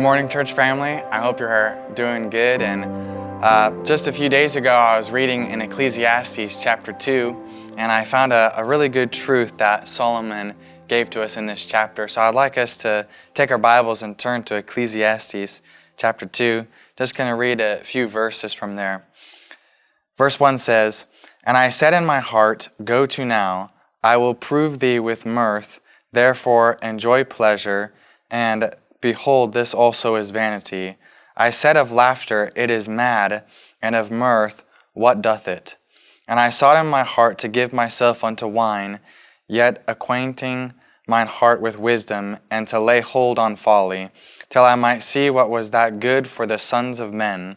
morning, church family. I hope you're doing good. And just a few days ago, I was reading in Ecclesiastes chapter 2, and I found a really good truth that Solomon gave to us in this chapter. So I'd like us to take our Bibles and turn to Ecclesiastes chapter 2. Just going to read a few verses from there. Verse 1 says, "And I said in my heart, go to now, I will prove thee with mirth, therefore enjoy pleasure, and behold, this also is vanity. I said of laughter, it is mad, and of mirth, what doth it? And I sought in my heart to give myself unto wine, yet acquainting mine heart with wisdom, and to lay hold on folly, till I might see what was that good for the sons of men,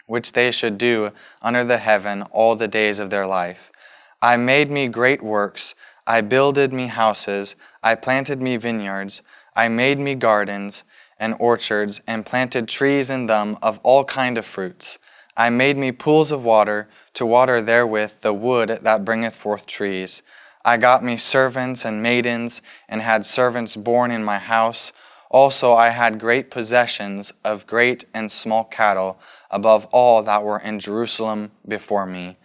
which they should do under the heaven all the days of their life. I made me great works, I builded me houses, I planted me vineyards, I made me gardens and orchards, and planted trees in them of all kind of fruits. I made me pools of water, to water therewith the wood that bringeth forth trees. I got me servants and maidens, and had servants born in my house. Also I had great possessions of great and small cattle, above all that were in Jerusalem before me.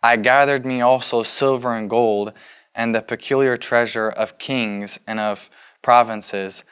I gathered me also silver and gold, and the peculiar treasure of kings and of provinces.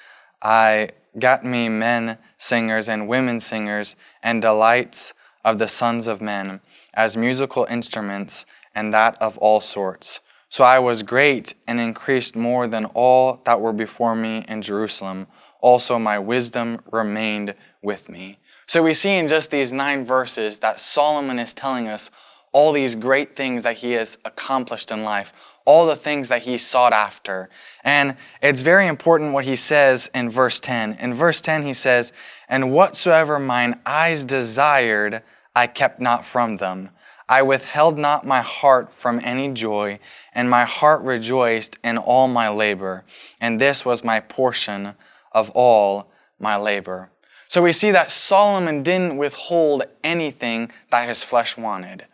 I got me men singers and women singers, and delights of the sons of men, as musical instruments, and that of all sorts. So I was great, and increased more than all that were before me in Jerusalem. Also my wisdom remained with me." So we see in just these 9 verses that Solomon is telling us all these great things that he has accomplished in life, all the things that he sought after. And it's very important what he says in verse 10. In verse 10 he says, "And whatsoever mine eyes desired, I kept not from them. I withheld not my heart from any joy, and my heart rejoiced in all my labor. And this was my portion of all my labor." So we see that Solomon didn't withhold anything that his flesh wanted.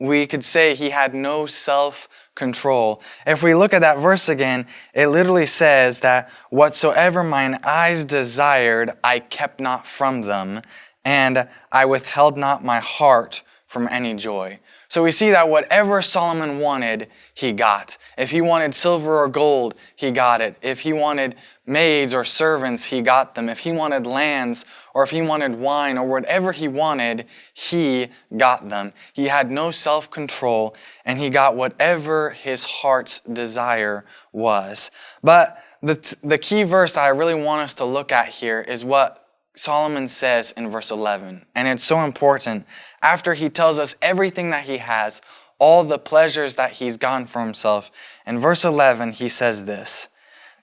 We could say he had no self-control. If we look at that verse again, it literally says that whatsoever mine eyes desired, I kept not from them, and I withheld not my heart from any joy. So we see that whatever Solomon wanted, he got. If he wanted silver or gold, he got it. If he wanted maids or servants, he got them. If he wanted lands, or if he wanted wine, or whatever he wanted, he got them. He had no self-control, and he got whatever his heart's desire was. But the key verse that I really want us to look at here is what Solomon says in verse 11. And it's so important. After he tells us everything that he has, all the pleasures that he's gotten for himself, in verse 11 he says this,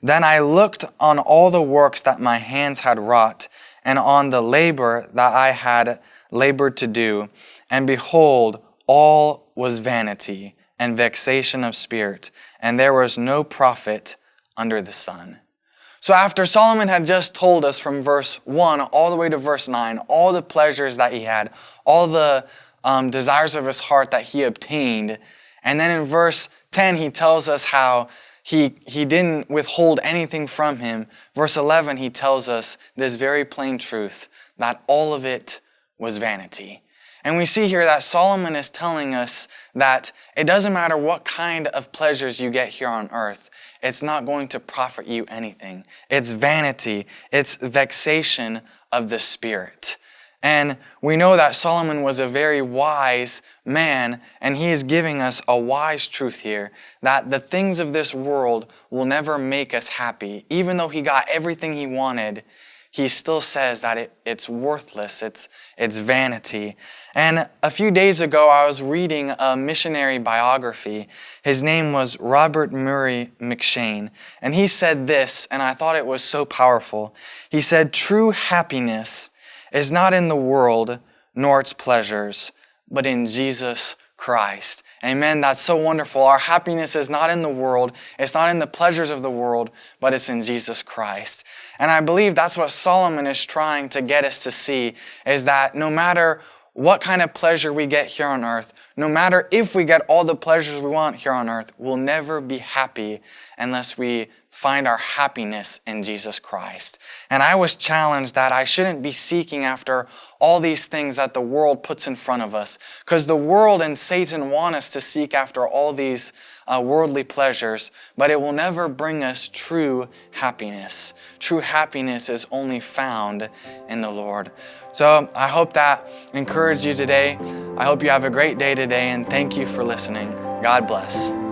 "Then I looked on all the works that my hands had wrought, and on the labor that I had labored to do, and behold, all was vanity and vexation of spirit, and there was no profit under the sun." So after Solomon had just told us from verse 1 all the way to verse 9, all the pleasures that he had, all the desires of his heart that he obtained, and then in verse 10 he tells us how he didn't withhold anything from him. Verse 11 he tells us this very plain truth, that all of it was vanity. And we see here that Solomon is telling us that it doesn't matter what kind of pleasures you get here on earth, it's not going to profit you anything. It's vanity. It's vexation of the spirit. And we know that Solomon was a very wise man, and he is giving us a wise truth here, that the things of this world will never make us happy. Even though he got everything he wanted, he still says that it's worthless, it's vanity. And a few days ago, I was reading a missionary biography. His name was Robert Murray McShane. And he said this, and I thought it was so powerful. He said, "True happiness is not in the world, nor its pleasures, but in Jesus Christ." Amen. That's so wonderful. Our happiness is not in the world. It's not in the pleasures of the world, but it's in Jesus Christ. And I believe that's what Solomon is trying to get us to see, is that no matter what kind of pleasure we get here on earth, no matter if we get all the pleasures we want here on earth, we'll never be happy unless we find our happiness in Jesus Christ. And I was challenged that I shouldn't be seeking after all these things that the world puts in front of us, because the world and Satan want us to seek after all these worldly pleasures, but it will never bring us true happiness. True happiness is only found in the Lord. So I hope that encouraged you today. I hope you have a great day today, and thank you for listening. God bless.